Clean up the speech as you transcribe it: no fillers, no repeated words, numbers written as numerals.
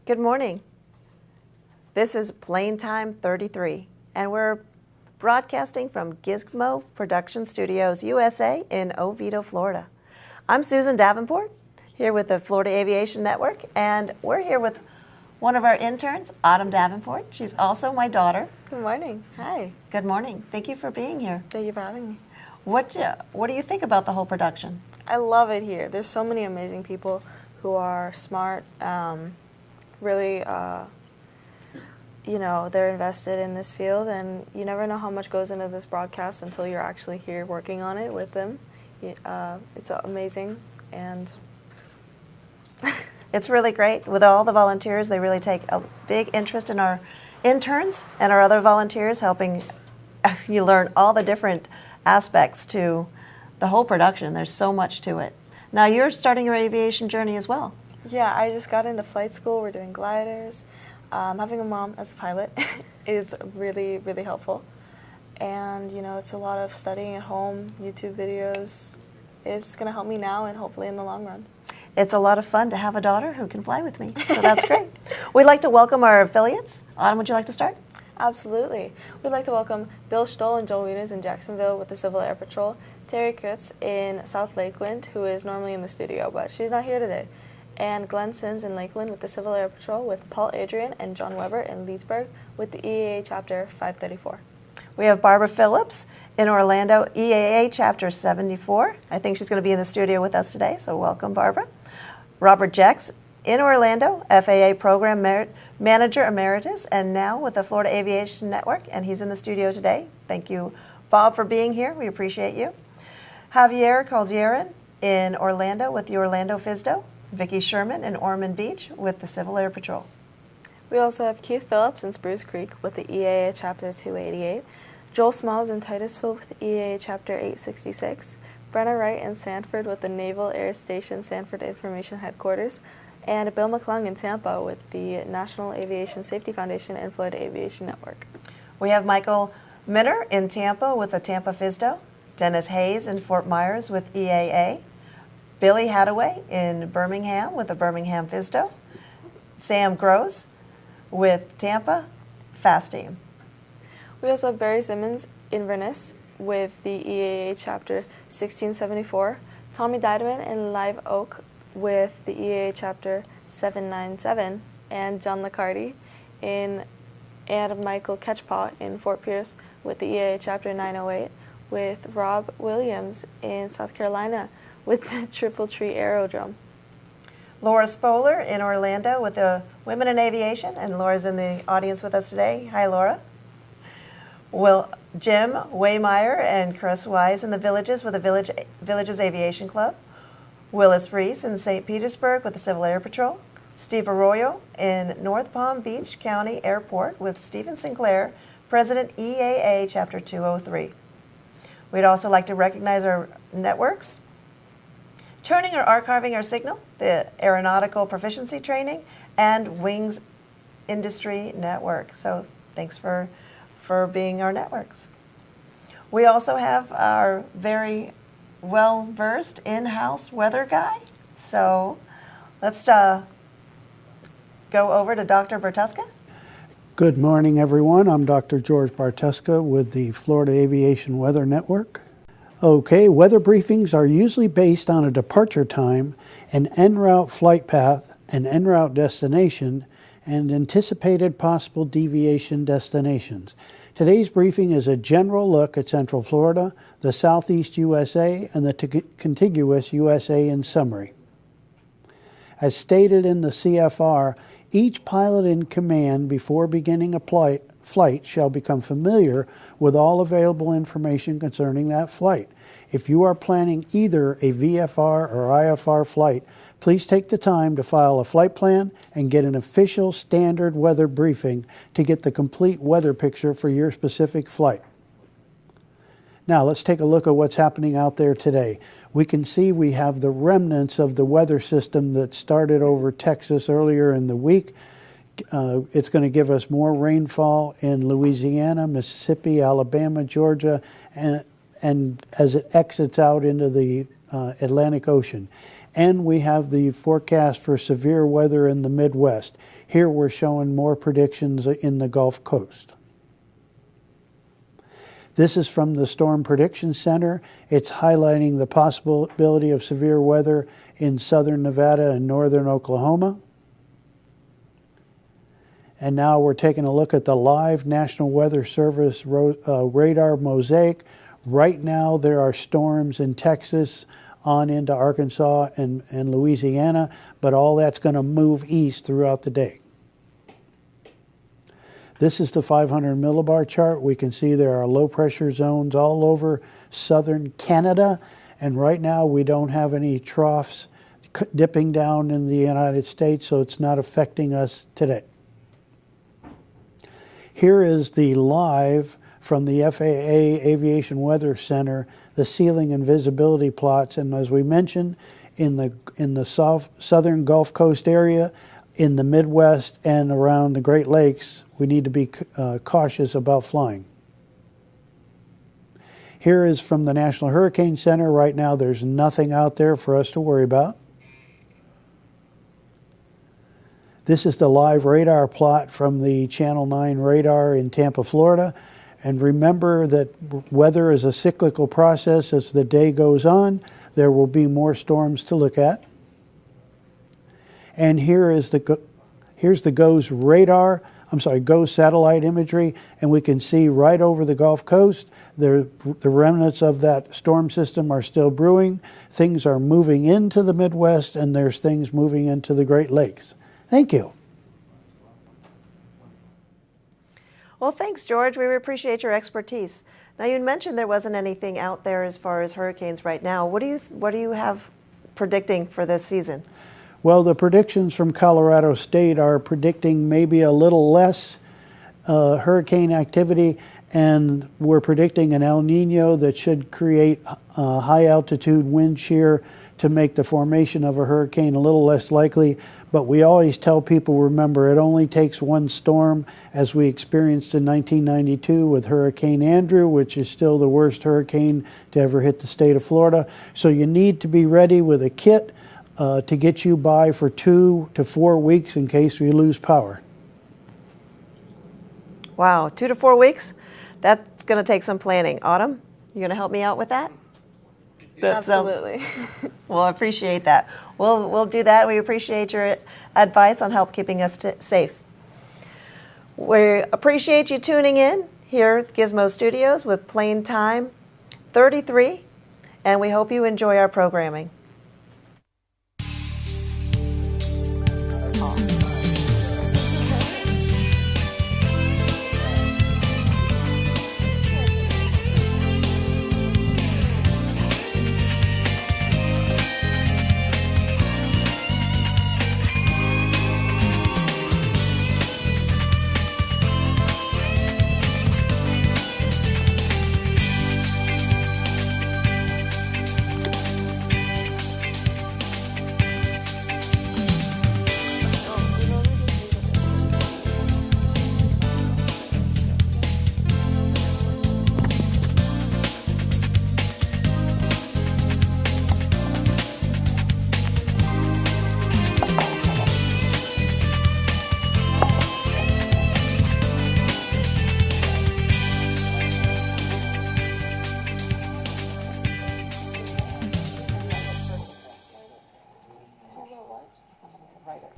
Good morning. This is Plain Time 33, and we're broadcasting from Gizmo Production Studios, USA in Oviedo, Florida. I'm Susan Davenport, here with the Florida Aviation Network, and we're here with one of our interns, Autumn Davenport. She's also my daughter. Good morning. Hi. Good morning. Thank you for being here. Thank you for having me. What do you think about the whole production? I love it here. There's so many amazing people who are smart, really, they're invested in this field, and you never know how much goes into this broadcast until you're actually here working on it with them. It's amazing, and it's really great. With all the volunteers, they really take a big interest in our interns and our other volunteers, helping you learn all the different aspects to the whole production. There's so much to it. Now you're starting your aviation journey as well. Yeah, I just got into flight school. We're doing gliders. Having a mom as a pilot is really, really helpful. And, it's a lot of studying at home, YouTube videos. It's going to help me now and hopefully in the long run. It's a lot of fun to have a daughter who can fly with me, so that's great. We'd like to welcome our affiliates. Autumn, would you like to start? Absolutely. We'd like to welcome Bill Stoll and Joel Wieners in Jacksonville with the Civil Air Patrol, Terry Kritz in South Lakeland, who is normally in the studio, but she's not here today, and Glenn Sims in Lakeland with the Civil Air Patrol, with Paul Adrian and John Weber in Leesburg with the EAA Chapter 534. We have Barbara Phillips in Orlando, EAA Chapter 74. I think she's going to be in the studio with us today, so welcome, Barbara. Robert Jex in Orlando, FAA Program Manager Emeritus, and now with the Florida Aviation Network, and he's in the studio today. Thank you, Bob, for being here. We appreciate you. Javier Calderon in Orlando with the Orlando FISDO. Vicki Sherman in Ormond Beach with the Civil Air Patrol. We also have Keith Phillips in Spruce Creek with the EAA Chapter 288, Joel Smalls in Titusville with the EAA Chapter 866, Brenna Wright in Sanford with the Naval Air Station Sanford Information Headquarters, and Bill McClung in Tampa with the National Aviation Safety Foundation and Florida Aviation Network. We have Michael Minner in Tampa with the Tampa FISDO, Dennis Hayes in Fort Myers with EAA, Billy Hadaway in Birmingham with the Birmingham FISDO, Sam Gross with Tampa Fast Team. We also have Barry Simmons in Venice with the EAA Chapter 1674, Tommy Diedeman in Live Oak with the EAA Chapter 797, and John Licardi and Michael Ketchpaw in Fort Pierce with the EAA Chapter 908, with Rob Williams in South Carolina with the Triple Tree Aerodrome. Laura Spoler in Orlando with the Women in Aviation, and Laura's in the audience with us today. Hi, Laura. Jim Waymeyer and Chris Wise in the Villages with the Villages Aviation Club. Willis Reese in St. Petersburg with the Civil Air Patrol. Steve Arroyo in North Palm Beach County Airport with Stephen Sinclair, President EAA Chapter 203. We'd also like to recognize our networks: Turning or Archiving Our Signal, the Aeronautical Proficiency Training, and Wings Industry Network. So thanks for being our networks. We also have our very well-versed in-house weather guy. So let's go over to Dr. Bertuska. Good morning, everyone. I'm Dr. George Barteska with the Florida Aviation Weather Network. Okay, weather briefings are usually based on a departure time, an en route flight path, an en route destination, and anticipated possible deviation destinations. Today's briefing is a general look at Central Florida, the Southeast USA, and the contiguous USA in summary. As stated in the CFR, each pilot in command before beginning a flight shall become familiar with all available information concerning that flight. If you are planning either a VFR or IFR flight, please take the time to file a flight plan and get an official standard weather briefing to get the complete weather picture for your specific flight. Now let's take a look at what's happening out there today. We can see we have the remnants of the weather system that started over Texas earlier in the week. It's going to give us more rainfall in Louisiana, Mississippi, Alabama, Georgia, and as it exits out into the Atlantic Ocean. And we have the forecast for severe weather in the Midwest. Here we're showing more predictions in the Gulf Coast. This is from the Storm Prediction Center. It's highlighting the possibility of severe weather in southern Nevada and northern Oklahoma. And now we're taking a look at the live National Weather Service radar mosaic. Right now there are storms in Texas on into Arkansas and Louisiana, but all that's going to move east throughout the day. This is the 500 millibar chart. We can see there are low pressure zones all over southern Canada, and right now we don't have any troughs dipping down in the United States, so it's not affecting us today. Here is the live from the FAA Aviation Weather Center, the ceiling and visibility plots, and as we mentioned, in the southern Gulf Coast area, in the Midwest and around the Great Lakes, we need to be cautious about flying. Here is from the National Hurricane Center. Right now there's nothing out there for us to worry about. This is the live radar plot from the Channel 9 radar in Tampa, Florida. And remember that weather is a cyclical process. As the day goes on, there will be more storms to look at. And here's the GOES satellite imagery, and we can see right over the Gulf Coast, the remnants of that storm system are still brewing. Things are moving into the Midwest, and there's things moving into the Great Lakes. Thank you. Well, thanks, George. We appreciate your expertise. Now, you mentioned there wasn't anything out there as far as hurricanes right now. What do you have predicting for this season? Well, the predictions from Colorado State are predicting maybe a little less hurricane activity, and we're predicting an El Nino that should create high altitude wind shear to make the formation of a hurricane a little less likely. But we always tell people, remember, it only takes one storm, as we experienced in 1992 with Hurricane Andrew, which is still the worst hurricane to ever hit the state of Florida. So you need to be ready with a kit to get you by for 2 to 4 weeks in case we lose power. Wow, 2 to 4 weeks? That's going to take some planning. Autumn, you going to help me out with that? Absolutely. Well, I appreciate that. We'll do that. We appreciate your advice on help keeping us safe. We appreciate you tuning in here at Gizmo Studios with Plain Time 33, and we hope you enjoy our programming.